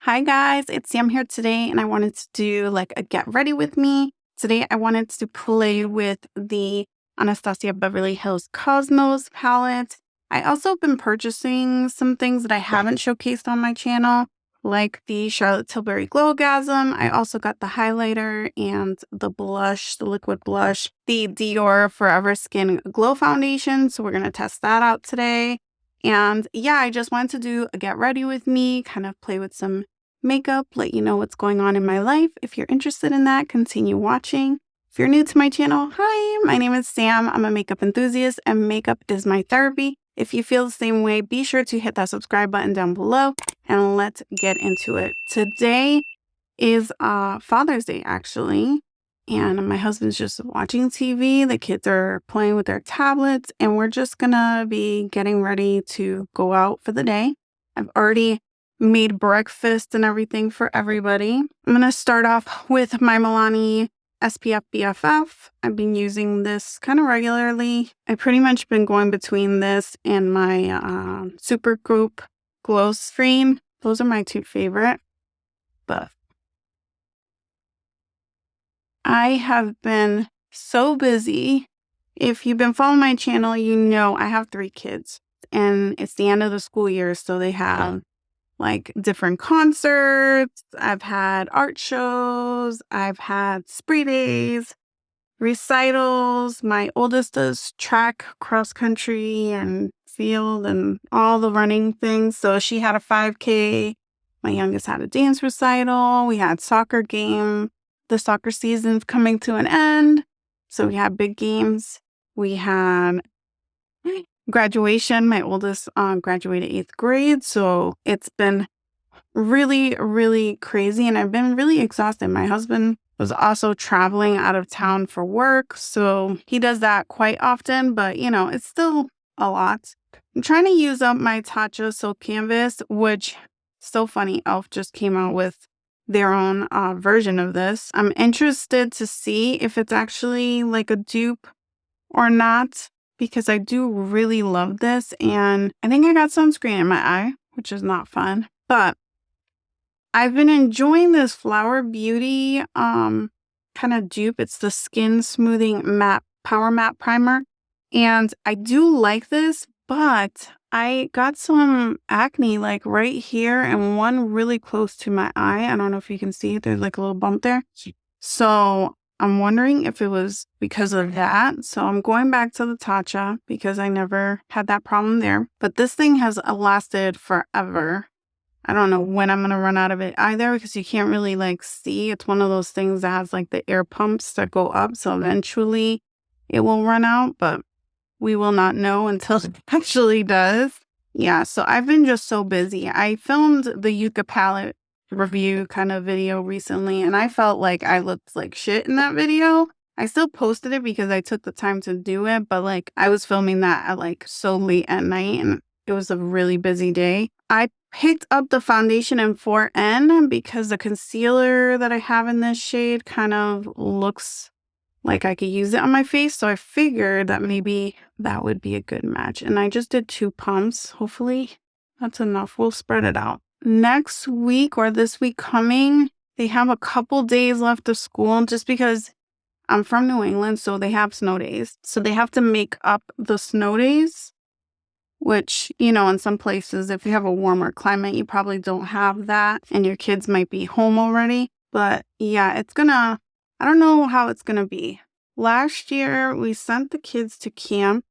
Hi guys, it's Sam here today, and I wanted to do like a get ready with me. Today I wanted to play with the Anastasia Beverly Hills Cosmos palette. I also been purchasing some things that I haven't showcased on my channel, like the Charlotte Tilbury Glowgasm. I also got the highlighter and the blush, the liquid blush, the Dior Forever Skin Glow Foundation. So we're going to test that out today. And yeah, I just wanted to do a get ready with me, kind of play with some makeup, let you know what's going on in my life. If you're interested in that, continue watching. If you're new to my channel, hi, my name is Sam. I'm a makeup enthusiast and makeup is my therapy. If you feel the same way, be sure to hit that subscribe button down below and let's get into it. Today is Father's Day actually, and my husband's just watching TV. The kids are playing with their tablets and we're just gonna be getting ready to go out for the day. I've already made breakfast and everything for everybody. I'm gonna start off with my Milani SPF BFF. I've been using this kind of regularly. I pretty much been going between this and my Supergroup Glow Screen. Those are my two favorite. But I have been so busy. If you've been following my channel, you know I have 3 kids and it's the end of the school year, so they have like different concerts. I've had art shows. I've had spree days, recitals. My oldest does track, cross country, and field, and all the running things. So she had a 5K. My youngest had a dance recital. We had soccer game. The soccer season's coming to an end. So we had big games. We had graduation. My oldest graduated 8th grade, so it's been really crazy and I've been really exhausted. My husband was also traveling out of town for work, so he does that quite often, but you know, it's still a lot. I'm trying to use up my Tatcha Silk Canvas, which so funny, e.l.f. just came out with their own version of this. I'm interested to see if it's actually like a dupe or not, because I do really love this, and I think I got sunscreen in my eye, which is not fun. But I've been enjoying this Flower Beauty kind of dupe. It's the Skin Smoothing Matte Power Matte Primer, and I do like this, but I got some acne like right here and one really close to my eye. I don't know if you can see, there's like a little bump there. So I'm wondering if it was because of that. So I'm going back to the Tatcha because I never had that problem there. But this thing has lasted forever. I don't know when I'm going to run out of it either, because you can't really like see. It's one of those things that has like the air pumps that go up. So eventually it will run out, but we will not know until it actually does. Yeah, so I've been just so busy. I filmed the Yucca palette review kind of video recently, and I felt like I looked like shit in that video. I still posted it because I took the time to do it, but like I was filming that at like so late at night and it was a really busy day. I picked up the foundation in 4N because the concealer that I have in this shade kind of looks like I could use it on my face, so I figured that maybe that would be a good match. And I just did 2 pumps. Hopefully that's enough. We'll spread it out. Next week or this week coming, they have a couple days left of school just because I'm from New England, so they have snow days. So they have to make up the snow days, which, you know, in some places, if you have a warmer climate, you probably don't have that and your kids might be home already. But yeah, I don't know how it's gonna be. Last year, we sent the kids to camp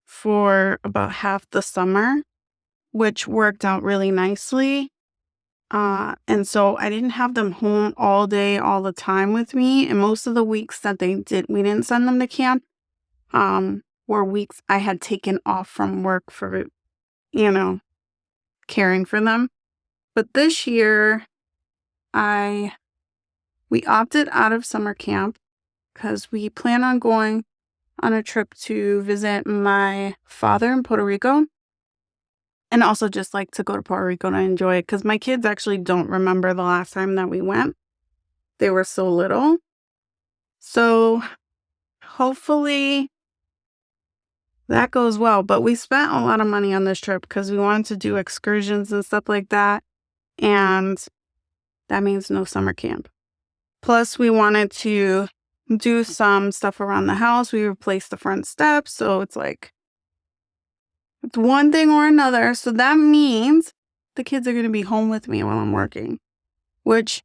for about half the summer, which worked out really icely. And so I didn't have them home all day, all the time with me. And most of the weeks that we didn't send them to camp, were weeks I had taken off from work for, you know, caring for them. But this year, we opted out of summer camp because we plan on going on a trip to visit my father in Puerto Rico. And also just like to go to Puerto Rico to enjoy it, because my kids actually don't remember the last time that we went. They were so little. So hopefully that goes well. But we spent a lot of money on this trip because we wanted to do excursions and stuff like that. and that means no summer camp. Plus, we wanted to do some stuff around the house. We replaced the front steps, so it's like it's one thing or another. So that means the kids are going to be home with me while I'm working, which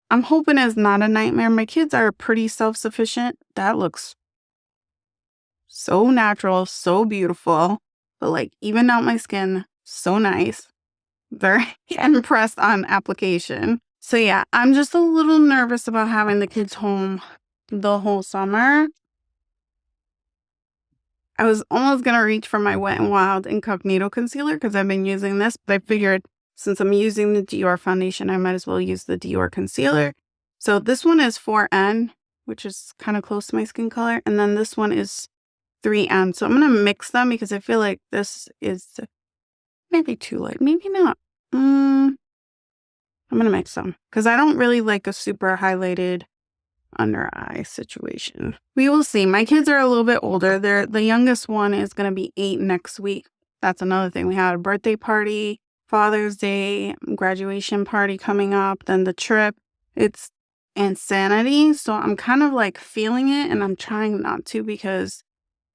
I'm hoping is not a nightmare. My kids are pretty self-sufficient. That looks so natural, so beautiful, but like even out my skin, so nice. Very impressed on application. So yeah, I'm just a little nervous about having the kids home the whole summer. I was almost going to reach for my Wet n Wild Incognito Concealer because I've been using this, but I figured since I'm using the Dior foundation, I might as well use the Dior concealer. So this one is 4N, which is kind of close to my skin color. And then this one is 3N. So I'm going to mix them because I feel like this is maybe too light. Maybe not. I'm going to mix them because I don't really like a super highlighted under eye situation. We will see. My kids are a little bit older. The youngest one is going to be 8 next week. That's another thing. We had a birthday party, Father's Day, graduation party coming up, then the trip. It's insanity. So I'm kind of like feeling it and I'm trying not to because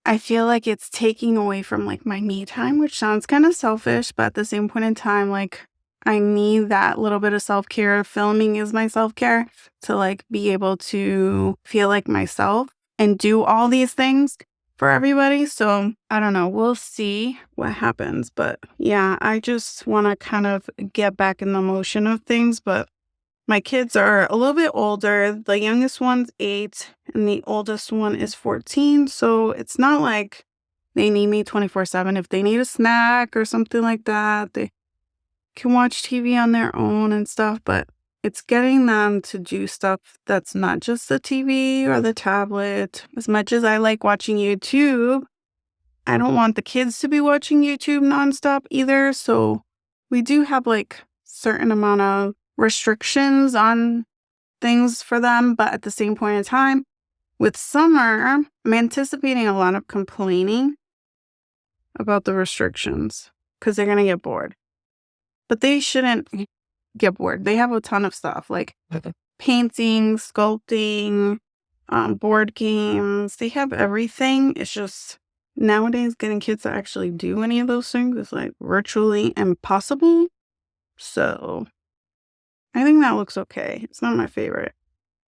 I feel like it's taking away from like my me time, which sounds kind of selfish, but at the same point in time, like I need that little bit of self-care. Filming is my self-care to like be able to feel like myself and do all these things for everybody. So I don't know. We'll see what happens. But yeah, I just want to kind of get back in the motion of things. But my kids are a little bit older. The youngest one's 8 and the oldest one is 14. So it's not like they need me 24/7. If they need a snack or something like that, they can watch TV on their own and stuff, but it's getting them to do stuff that's not just the TV or the tablet. As much as I like watching YouTube, I don't want the kids to be watching YouTube nonstop either. So we do have like certain amount of restrictions on things for them, but at the same point in time, with summer, I'm anticipating a lot of complaining about the restrictions because they're going to get bored. But they shouldn't get bored. They have a ton of stuff like painting, sculpting, board games. They have everything. It's just nowadays getting kids to actually do any of those things is like virtually impossible. So I think that looks okay. It's not my favorite.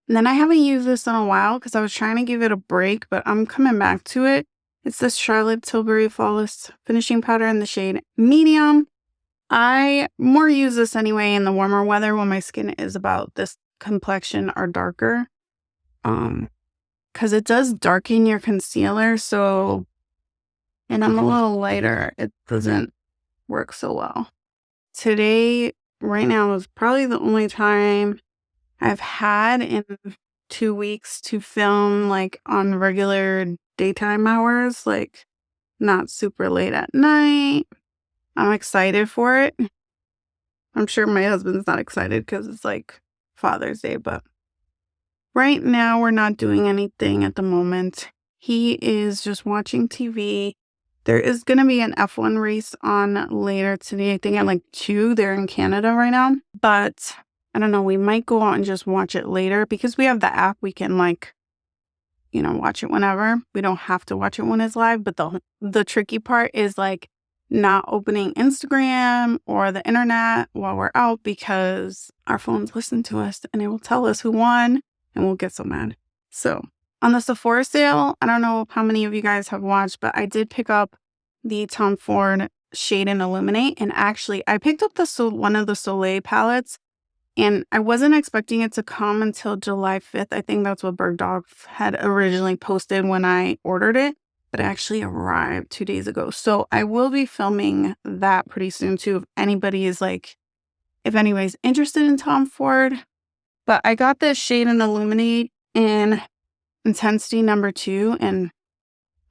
And then I haven't used this in a while because I was trying to give it a break, but I'm coming back to it. It's this Charlotte Tilbury Flawless Finishing Powder in the shade Medium. I more use this anyway in the warmer weather when my skin is about this complexion or darker. Because it does darken your concealer, so, and I'm a little lighter, it doesn't work so well. Today, right now, is probably the only time I've had in 2 weeks to film like on regular daytime hours, like not super late at night. I'm excited for it. I'm sure my husband's not excited because it's like Father's Day, but right now we're not doing anything at the moment. He is just watching TV. There is going to be an F1 race on later today. I think at like 2. They're in Canada right now, but I don't know. We might go out and just watch it later because we have the app. We can like, watch it whenever. We don't have to watch it when it's live, but the tricky part is like not opening Instagram or the internet while we're out because our phones listen to us and it will tell us who won and we'll get so mad. So on the Sephora sale, I don't know how many of you guys have watched, but I did pick up the Tom Ford Shade and Illuminate. And actually I picked up one of the Soleil palettes and I wasn't expecting it to come until July 5th. I think that's what Bergdorf had originally posted when I ordered it. But it actually arrived 2 days ago. So I will be filming that pretty soon too. If anybody's interested in Tom Ford. But I got this Shade and Illuminate in Intensity number 2. And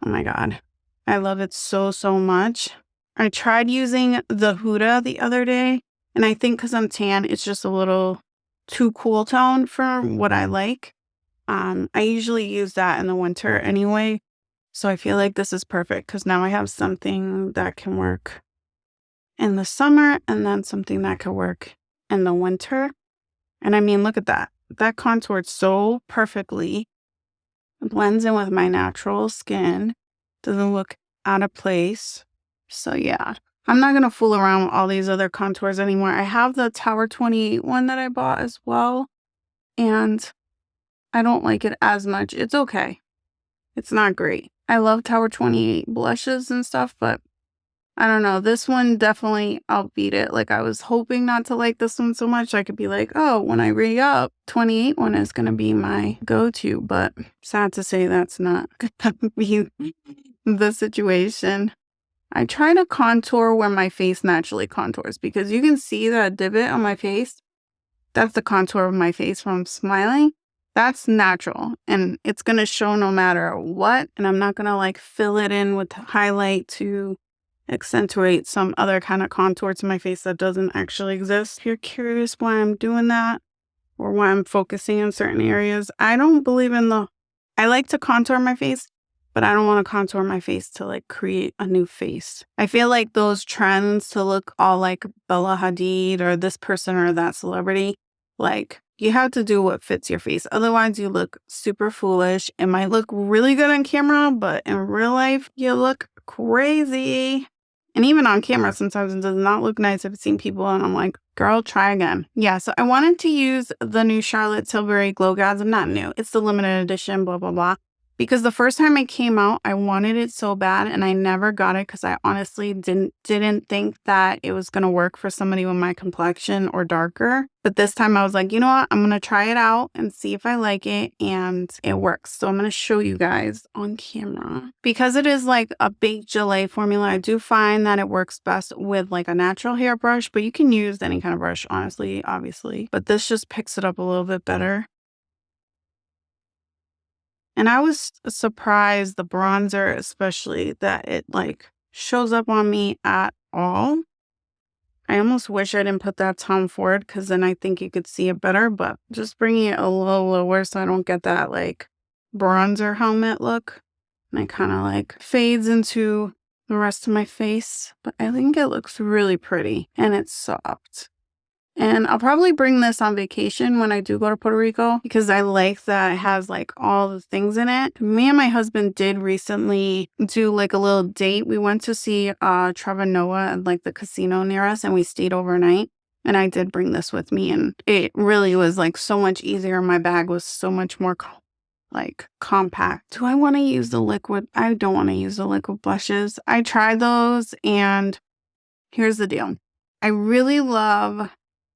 oh my God, I love it so, so much. I tried using the Huda the other day. And I think because I'm tan, it's just a little too cool tone for what I like. I usually use that in the winter anyway. So I feel like this is perfect because now I have something that can work in the summer and then something that could work in the winter. And I mean, look at that. That contoured so perfectly. It blends in with my natural skin. Doesn't look out of place. So yeah, I'm not going to fool around with all these other contours anymore. I have the Tower 28 one that I bought as well. And I don't like it as much. It's okay. It's not great. I love Tower 28 blushes and stuff, but I don't know. This one definitely outbeat it. Like, I was hoping not to like this one so much. I could be like, oh, when I re-up, 28 one is going to be my go-to. But sad to say that's not going to be the situation. I try to contour where my face naturally contours because you can see that divot on my face. That's the contour of my face from smiling. That's natural and it's going to show no matter what. And I'm not going to like fill it in with highlight to accentuate some other kind of contour to my face that doesn't actually exist. If you're curious why I'm doing that or why I'm focusing on certain areas, I don't believe in I like to contour my face, but I don't want to contour my face to like create a new face. I feel like those trends to look all like Bella Hadid or this person or that celebrity, like you have to do what fits your face. Otherwise you look super foolish. It might look really good on camera, but in real life you look crazy. And even on camera, sometimes it does not look nice. I've seen people and I'm like, girl, try again. Yeah, so I wanted to use the new Charlotte Tilbury Glow Gasm. Not new. It's the limited edition, blah, blah, blah. Because the first time it came out, I wanted it so bad and I never got it because I honestly didn't think that it was going to work for somebody with my complexion or darker. But this time I was like, you know what? I'm going to try it out and see if I like it, and it works. So I'm going to show you guys on camera. Because it is like a baked gelée formula, I do find that it works best with like a natural hair brush, but you can use any kind of brush, honestly, obviously. But this just picks it up a little bit better. And I was surprised, the bronzer especially, that it like shows up on me at all. I almost wish I didn't put that Tom Ford because then I think you could see it better, but just bringing it a little lower so I don't get that like bronzer helmet look. And it kind of like fades into the rest of my face, but I think it looks really pretty and it's soft. And I'll probably bring this on vacation when I do go to Puerto Rico because I like that it has like all the things in it. Me and my husband did recently do like a little date. We went to see Trevor Noah at like the casino near us and we stayed overnight. And I did bring this with me and it really was like so much easier. My bag was so much more like compact. Do I want to use the liquid? I don't want to use the liquid blushes. I tried those and here's the deal. I really love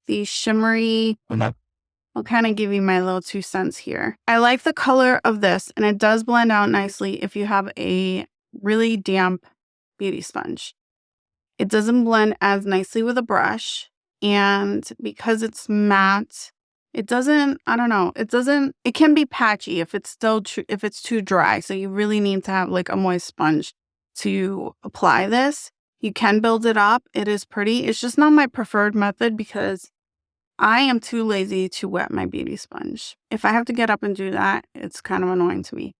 these shimmery. I'll kind of give you my little 2 cents here. I like the color of this and it does blend out nicely if you have a really damp beauty sponge. It doesn't blend as nicely with a brush, and because it's matte, it doesn't, I don't know, it can be patchy if it's if it's too dry. So you really need to have like a moist sponge to apply this. You can build it up. It is pretty. It's just not my preferred method because I am too lazy to wet my beauty sponge. If I have to get up and do that, it's kind of annoying to me.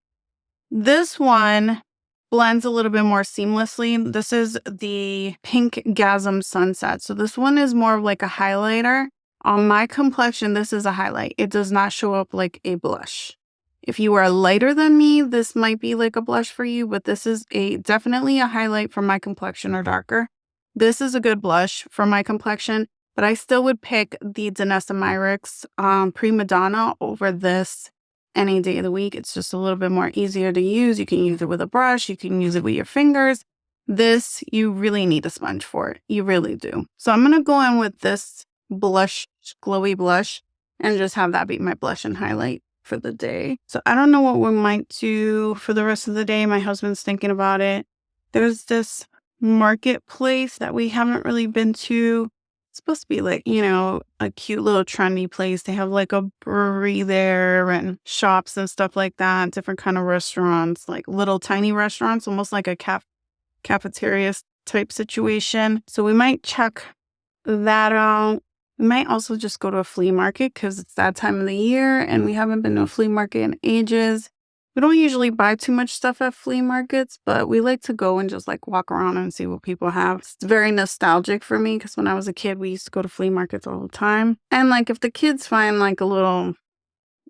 This one blends a little bit more seamlessly. This is the Pink Gasm Sunset. So this one is more of like a highlighter. On my complexion, this is a highlight. It does not show up like a blush. If you are lighter than me, this might be like a blush for you, but this is definitely a highlight for my complexion or darker. This is a good blush for my complexion, but I still would pick the Danessa Myricks Prima Donna over this any day of the week. It's just a little bit more easier to use. You can use it with a brush. You can use it with your fingers. This, you really need a sponge for it. You really do. So I'm going to go in with this blush, glowy blush, and just have that be my blush and highlight for the day. So I don't know what we might do for the rest of the day. My husband's thinking about it. There's this marketplace that we haven't really been to. It's supposed to be like, you know, a cute little trendy place. They have like a brewery there and shops and stuff like that. Different kind of restaurants, like little tiny restaurants, almost like a cafeteria type situation. So we might check that out. We might also just go to a flea market because it's that time of the year and we haven't been to a flea market in ages. We don't usually buy too much stuff at flea markets, but we like to go and just like walk around and see what people have. It's very nostalgic for me because when I was a kid, we used to go to flea markets all the time. And like if the kids find like a little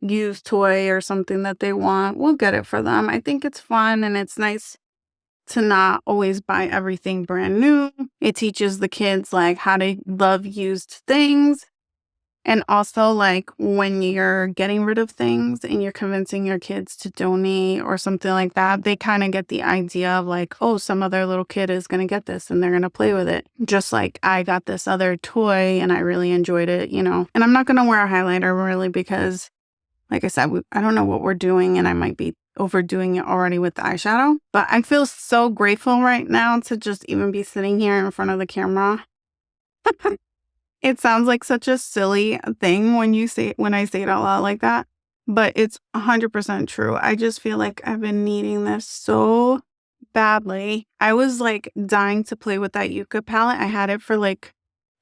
used toy or something that they want, we'll get it for them. I think it's fun and it's nice to not always buy everything brand new. It teaches the kids like how to love used things. And also, like, when you're getting rid of things and you're convincing your kids to donate or something like that, they kind of get the idea of, like, oh, some other little kid is going to get this and they're going to play with it. Just like I got this other toy and I really enjoyed it, you know. And I'm not going to wear a highlighter really because, like I said, I don't know what we're doing and I might be overdoing it already with the eyeshadow. But I feel so grateful right now to just even be sitting here in front of the camera. It sounds like such a silly thing when I say it out loud like that, but it's 100% true. I just feel like I've been needing this so badly. I was like dying to play with that Yucca palette. I had it for like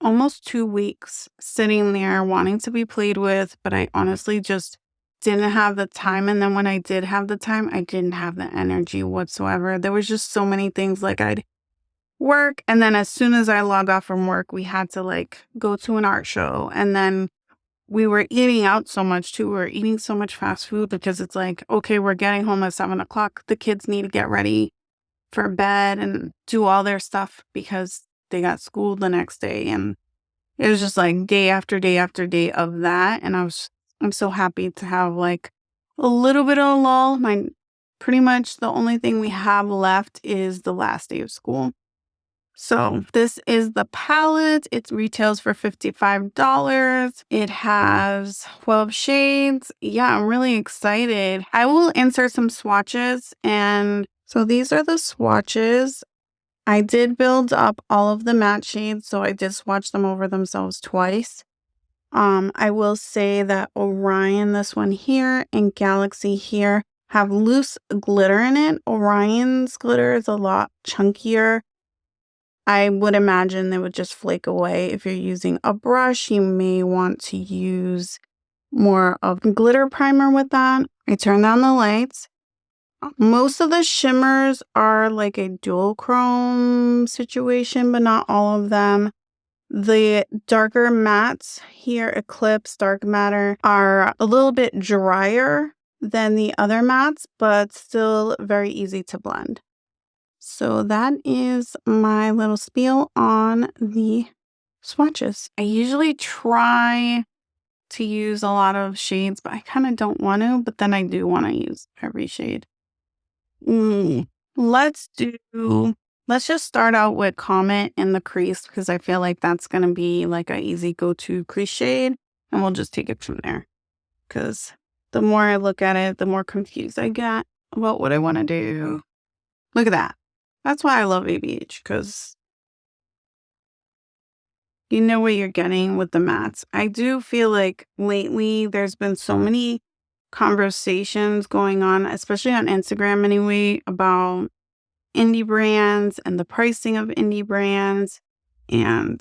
almost 2 weeks sitting there wanting to be played with, but I honestly just didn't have the time. And then when I did have the time, I didn't have the energy whatsoever. There was just so many things like I'd work, and then as soon as I logged off from work, we had to like go to an art show, and then we were eating out so much too. We were eating so much fast food because it's like, okay, we're getting home at 7 o'clock. The kids need to get ready for bed and do all their stuff because they got school the next day, and it was just like day after day after day of that. And I'm so happy to have like a little bit of a lull. Pretty much the only thing we have left is the last day of school. So this is the palette. It retails for $55. It has 12 shades. Yeah, I'm really excited. I will insert some swatches. And so these are the swatches. I did build up all of the matte shades, so I did swatch them over themselves twice. I will say that Orion, this one here, and Galaxy here have loose glitter in it. Orion's glitter is a lot chunkier. I would imagine they would just flake away. If you're using a brush, you may want to use more of glitter primer with that. I turn down the lights. Most of the shimmers are like a dual chrome situation, but not all of them. The darker mattes here, Eclipse, Dark Matter, are a little bit drier than the other mattes, but still very easy to blend. So that is my little spiel on the swatches. I usually try to use a lot of shades, but I kind of don't want to, but then I do want to use every shade. Let's just start out with Comet in the crease because I feel like that's going to be like an easy go-to crease shade, and we'll just take it from there because the more I look at it, the more confused I get about what I want to do. Look at that. That's why I love ABH, because you know what you're getting with the mattes. I do feel like lately there's been so many conversations going on, especially on Instagram anyway, about indie brands and the pricing of indie brands. And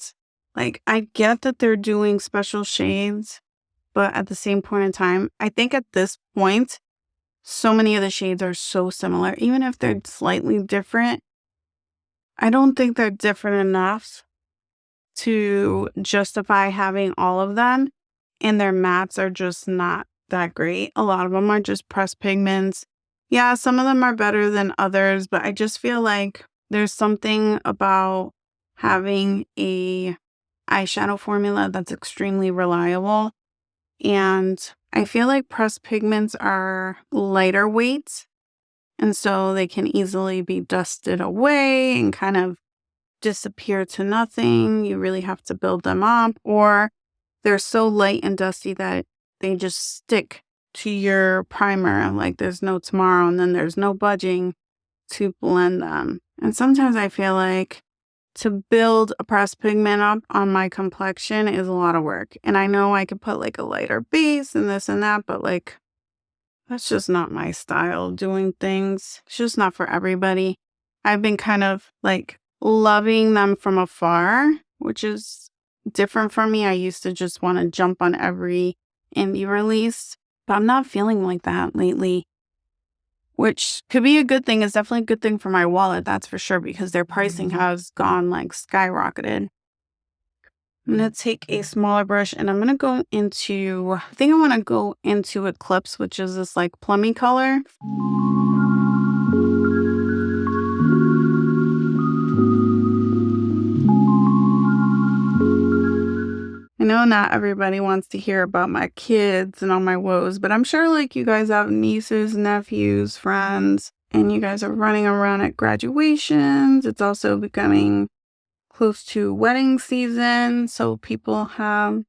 like, I get that they're doing special shades, but at the same point in time, I think at this point, so many of the shades are so similar. Even if they're slightly different, I don't think they're different enough to justify having all of them, and their mattes are just not that great. A lot of them are just pressed pigments. Yeah, some of them are better than others, but I just feel like there's something about having a eyeshadow formula that's extremely reliable. And I feel like pressed pigments are lighter weight, and so they can easily be dusted away and kind of disappear to nothing. You really have to build them up, or they're so light and dusty that they just stick to your primer like there's no tomorrow, and then there's no budging to blend them. And sometimes I feel like to build a pressed pigment up on my complexion is a lot of work. And I know I could put like a lighter base and this and that, but like, that's just not my style of doing things. It's just not for everybody. I've been kind of like loving them from afar, which is different for me. I used to just want to jump on every indie release, but I'm not feeling like that lately. which could be a good thing. It's definitely a good thing for my wallet, that's for sure, because their pricing has gone like skyrocketed. I'm going to take a smaller brush and I'm going to go into, I think I want to go into Eclipse, which is this like plummy color. I know not everybody wants to hear about my kids and all my woes, but I'm sure like you guys have nieces, nephews, friends, and you guys are running around at graduations. It's also becoming close to wedding season, so people have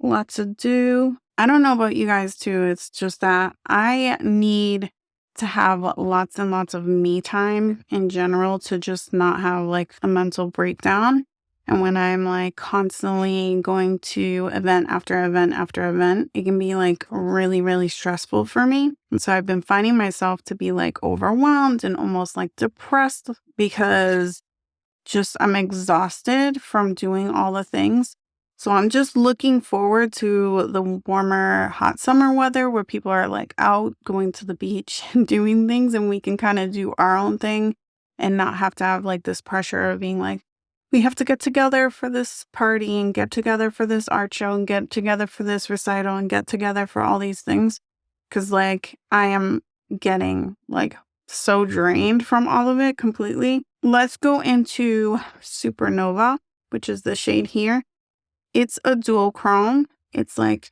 lots to do. I don't know about you guys too. It's just that I need to have lots and lots of me time in general to just not have like a mental breakdown. And when I'm like constantly going to event after event after event, it can be like really, really stressful for me. And so I've been finding myself to be like overwhelmed and almost like depressed because just I'm exhausted from doing all the things. So I'm just looking forward to the warmer, hot summer weather where people are like out going to the beach and doing things and we can kind of do our own thing and not have to have like this pressure of being like, we have to get together for this party and get together for this art show and get together for this recital and get together for all these things. Cause like I am getting like so drained from all of it completely. Let's go into Supernova, which is the shade here. It's a dual chrome. It's like,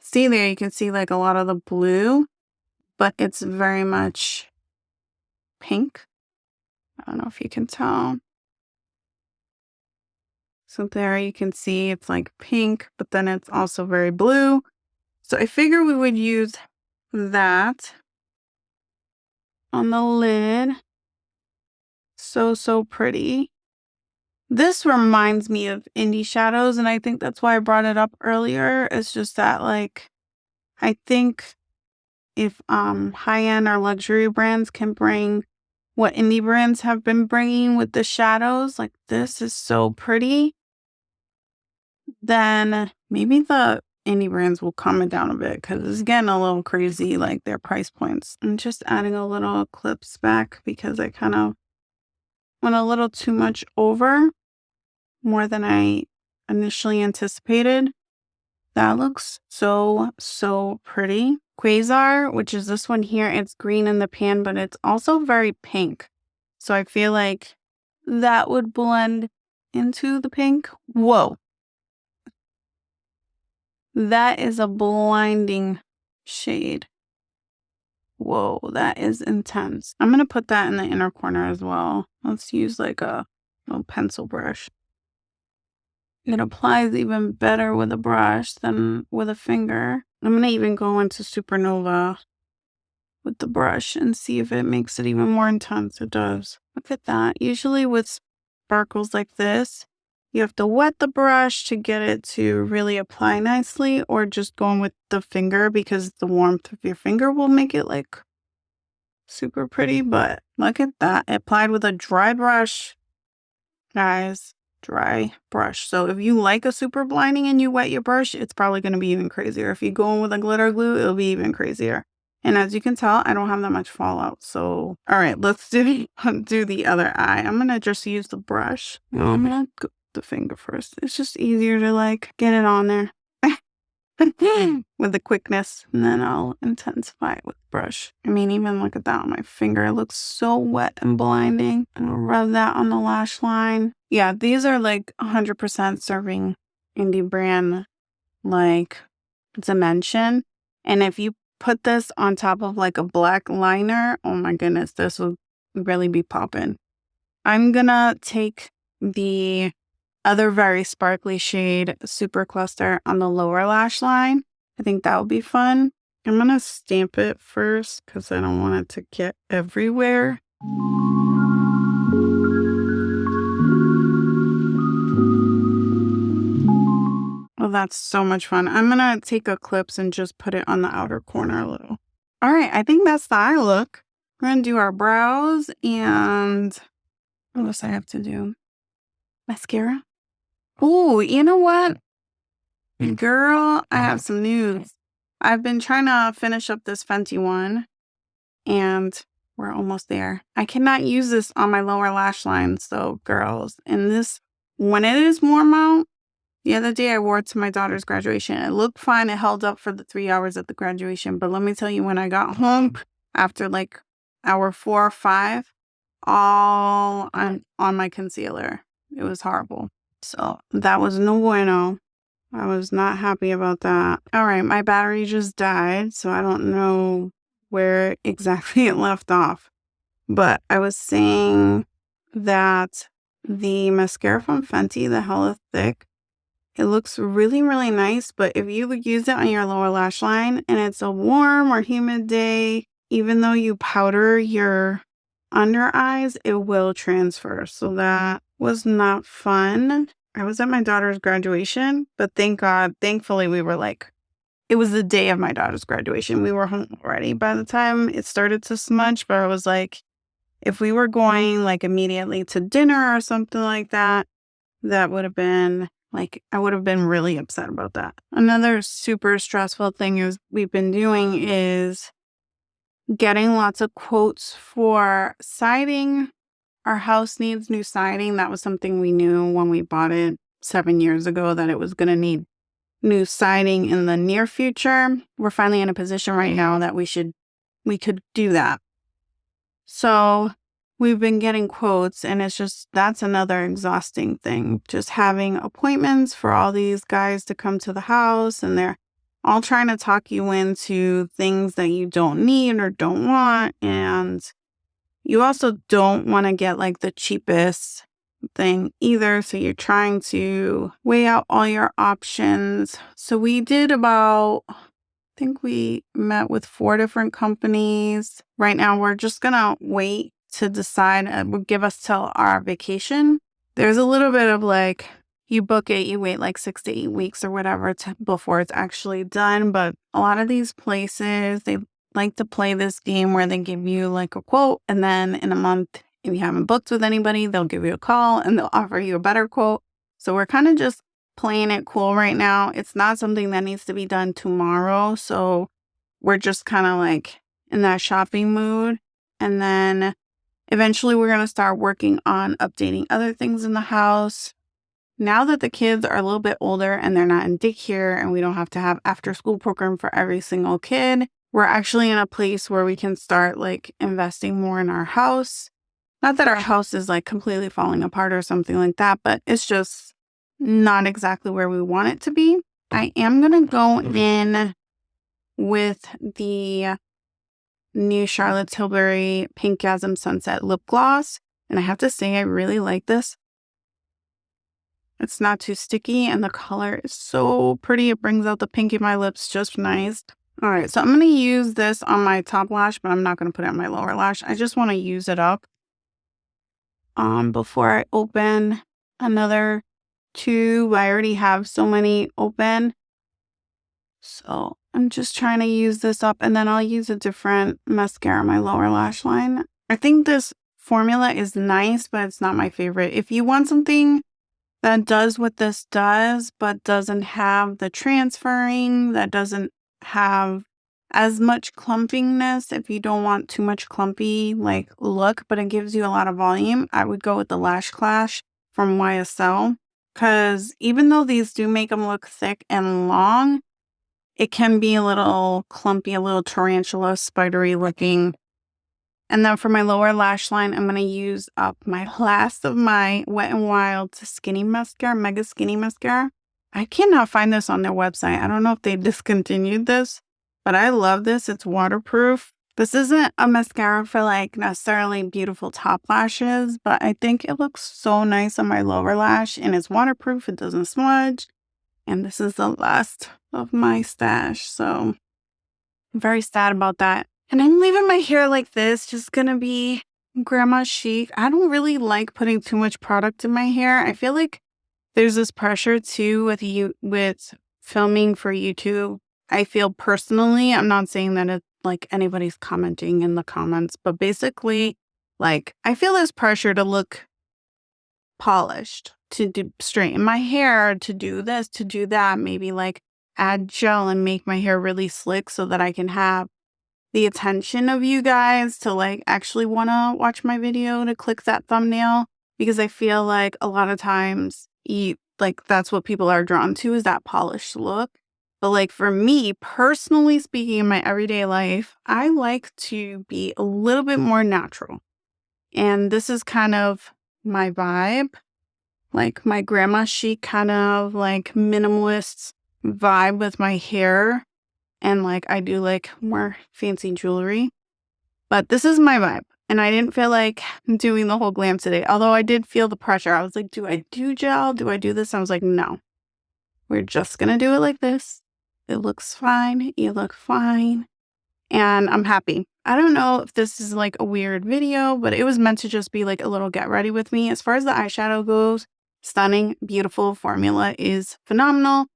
see there, you can see like a lot of the blue, but it's very much pink. I don't know if you can tell. So there you can see it's like pink, but then it's also very blue. So I figure we would use that on the lid. So pretty. This reminds me of indie shadows, and I think that's why I brought it up earlier. It's just that like, I think if high-end or luxury brands can bring what indie brands have been bringing with the shadows, like this is so pretty, then maybe the indie brands will calm it down a bit because it's getting a little crazy, like their price points. I'm just adding a little Eclipse back because I kind of went a little too much over, more than I initially anticipated. That looks so pretty. Quasar, which is this one here, it's green in the pan, but it's also very pink. So I feel like that would blend into the pink. Whoa. That is a blinding shade. Whoa, that is intense. I'm going to put that in the inner corner as well. Let's use like a little pencil brush. It applies even better with a brush than with a finger. I'm going to even go into Supernova with the brush and see if it makes it even more intense. It does. Look at that. Usually with sparkles like this, you have to wet the brush to get it to really apply nicely, or just going with the finger because the warmth of your finger will make it like super pretty. But look at that. It applied with a dry brush. Guys, dry brush. So if you like a super blinding and you wet your brush, it's probably going to be even crazier. If you go in with a glitter glue, it'll be even crazier. And as you can tell, I don't have that much fallout. So, all right, let's do the other eye. I'm going to just use the brush. No, I'm going to go the finger first. It's just easier to like get it on there with the quickness, and then I'll intensify it with the brush. I mean, even look at that on my finger. It looks so wet and blinding. And I'll rub that on the lash line. Yeah, these are like 100% serving indie brand like dimension. And if you put this on top of like a black liner, oh my goodness, this would really be popping. I'm gonna take the other very sparkly shade, Super Cluster, on the lower lash line. I think that would be fun. I'm gonna stamp it first because I don't want it to get everywhere. Well, that's so much fun. I'm gonna take Eclipse and just put it on the outer corner a little. All right, I think that's the eye look. We're gonna do our brows and what else I have to do? Mascara. Oh, you know what? Girl, I have some news. I've been trying to finish up this Fenty one, and we're almost there. I cannot use this on my lower lash line, so girls, and this, when it is warm out, the other day I wore it to my daughter's graduation. It looked fine. It held up for the 3 hours at the graduation. But let me tell you, when I got home after like hour 4 or 5, all on my concealer. It was horrible. So that was no bueno. I was not happy about that. All right, my battery just died, so I don't know where exactly it left off. But I was saying that the mascara from Fenty, the Hella Thick, it looks really, really nice. But if you use it on your lower lash line and it's a warm or humid day, even though you powder your under eyes, it will transfer. So that was not fun. I was at my daughter's graduation, but thankfully we were like, it was the day of my daughter's graduation. We were home already by the time it started to smudge, but I was like, if we were going like immediately to dinner or something like that, that would have been like, I would have been really upset about that. Another super stressful thing we've been doing is getting lots of quotes for siding. Our house needs new siding. That was something we knew when we bought it 7 years ago, that it was going to need new siding in the near future. We're finally in a position right now that we could do that. So we've been getting quotes, and that's another exhausting thing. Just having appointments for all these guys to come to the house, and they're all trying to talk you into things that you don't need or don't want. And you also don't want to get like the cheapest thing either. So you're trying to weigh out all your options. So we did I think we met with 4 different companies. Right now, we're just going to wait to decide. Will give us till our vacation. There's a little bit of like, you book it, you wait like 6 to 8 weeks or whatever before it's actually done. But a lot of these places, they like to play this game where they give you like a quote, and then in a month, if you haven't booked with anybody, they'll give you a call and they'll offer you a better quote. So we're kind of just playing it cool right now. It's not something that needs to be done tomorrow. So we're just kind of like in that shopping mood. And then eventually we're going to start working on updating other things in the house. Now that the kids are a little bit older and they're not in daycare and we don't have to have after school program for every single kid, we're actually in a place where we can start like investing more in our house. Not that our house is like completely falling apart or something like that, but it's just not exactly where we want it to be. I am going to go in with the new Charlotte Tilbury Pinkgasm Sunset Lip Gloss. And I have to say, I really like this. It's not too sticky and the color is so pretty. It brings out the pink in my lips just nice. All right, so I'm going to use this on my top lash, but I'm not going to put it on my lower lash. I just want to use it up before I open another tube. I already have so many open. So I'm just trying to use this up, and then I'll use a different mascara on my lower lash line. I think this formula is nice, but it's not my favorite. If you want something that does what this does, but doesn't have the transferring, that doesn't have as much clumpiness, if you don't want too much clumpy like look, but it gives you a lot of volume, I would go with the Lash Clash from YSL. Because even though these do make them look thick and long, it can be a little clumpy, a little tarantula, spidery looking. And then for my lower lash line, I'm going to use up my last of my Wet n Wild Skinny Mascara, Mega Skinny Mascara. I cannot find this on their website. I don't know if they discontinued this, but I love this. It's waterproof. This isn't a mascara for like necessarily beautiful top lashes, but I think it looks so nice on my lower lash, and it's waterproof. It doesn't smudge. And this is the last of my stash. So I'm very sad about that. And I'm leaving my hair like this, just gonna be grandma chic. I don't really like putting too much product in my hair. I feel like there's this pressure too with filming for YouTube. I feel personally, I'm not saying that it's like anybody's commenting in the comments, but basically, like, I feel this pressure to look polished, to straighten my hair, to do this, to do that, maybe like add gel and make my hair really slick so that I can have the attention of you guys to like actually want to watch my video, to click that thumbnail, because I feel like a lot of times like that's what people are drawn to, is that polished look. But like for me, personally speaking, in my everyday life, I like to be a little bit more natural. And this is kind of my vibe, like my grandma chic kind of like minimalist vibe with my hair. And like I do like more fancy jewelry. But this is my vibe. And I didn't feel like doing the whole glam today. Although I did feel the pressure. I was like, do I do gel? Do I do this? I was like, no. We're just going to do it like this. It looks fine. You look fine. And I'm happy. I don't know if this is like a weird video, but it was meant to just be like a little get ready with me. As far as the eyeshadow goes, stunning, beautiful. Formula is phenomenal.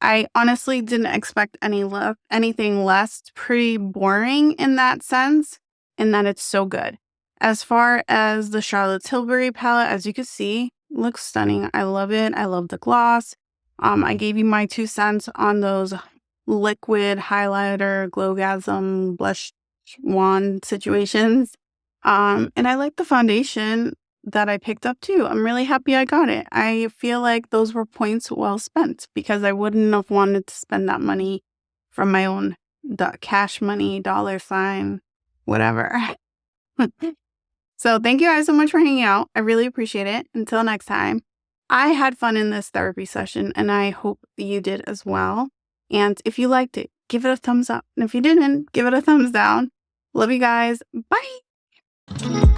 I honestly didn't expect anything less. Pretty boring in that sense, in that it's so good. As far as the Charlotte Tilbury palette, as you can see, looks stunning. I love it. I love the gloss. I gave you my 2 cents on those liquid highlighter, glowgasm, blush wand situations. And I like the foundation that I picked up too. I'm really happy I got it. I feel like those were points well spent, because I wouldn't have wanted to spend that money from my own cash money, dollar sign, whatever. So thank you guys so much for hanging out. I really appreciate it. Until next time, I had fun in this therapy session, and I hope you did as well. And if you liked it, give it a thumbs up. And if you didn't, give it a thumbs down. Love you guys. Bye.